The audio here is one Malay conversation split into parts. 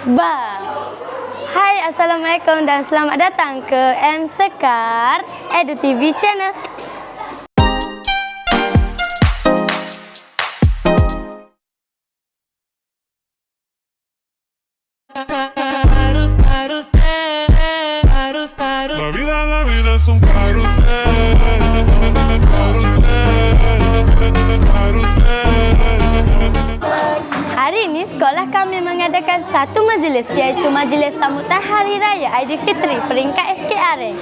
Ba. Hai, Assalamualaikum dan selamat datang ke M Sekar Edu TV Channel. La vida es un carrusel, Hari ini sekolah kami mengadakan satu majlis, iaitu majlis sambutan Hari Raya Aidilfitri peringkat SKR.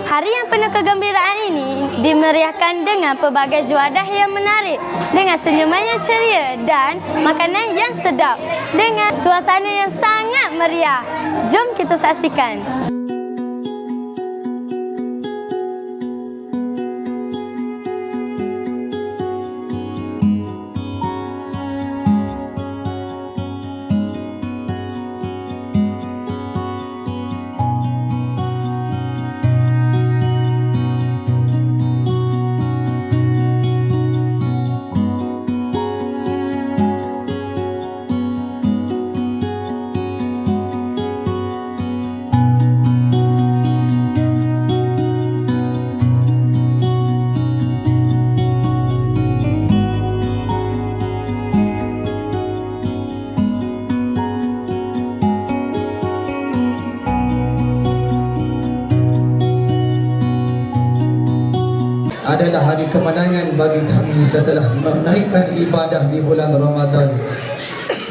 Hari yang penuh kegembiraan ini dimeriahkan dengan pelbagai juadah yang menarik, dengan senyuman yang ceria dan makanan yang sedap, dengan suasana yang sangat meriah. Jom kita saksikan. Adalah hari kemenangan bagi kami setelah menaikkan ibadah di bulan Ramadan.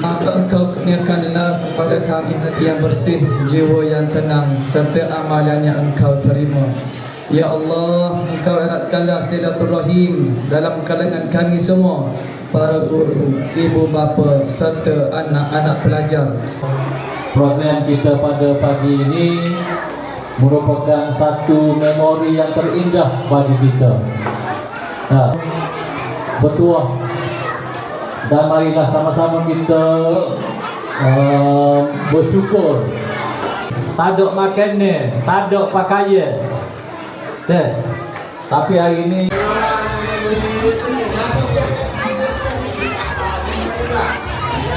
Maka Engkau kurniakanlah kepada kami hati yang bersih, jiwa yang tenang serta amalan yang Engkau terima. Ya Allah, Engkau eratkanlah silaturahim dalam kalangan kami semua, para guru, ibu bapa serta anak-anak pelajar. Program kita pada pagi ini merupakan satu memori yang terindah bagi kita. Bertuah dan marilah sama-sama kita bersyukur. Tak ada makan ni, tak ada pakaian. Tapi hari ini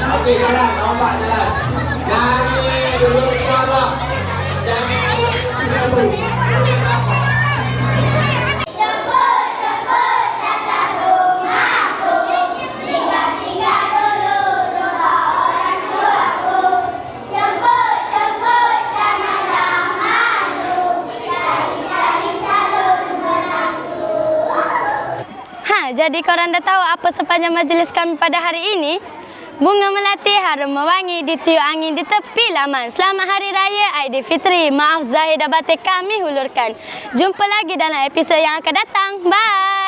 okey, jalan, nampak jalan. Jangan dulu keluar. Jangan dulu. Jadi korang dah tahu apa sepanjang majlis kami pada hari ini? Bunga melati, harum mewangi, ditiup angin di tepi laman. Selamat Hari Raya Aidilfitri. Maaf zahir dan batin kami hulurkan. Jumpa lagi dalam episod yang akan datang. Bye.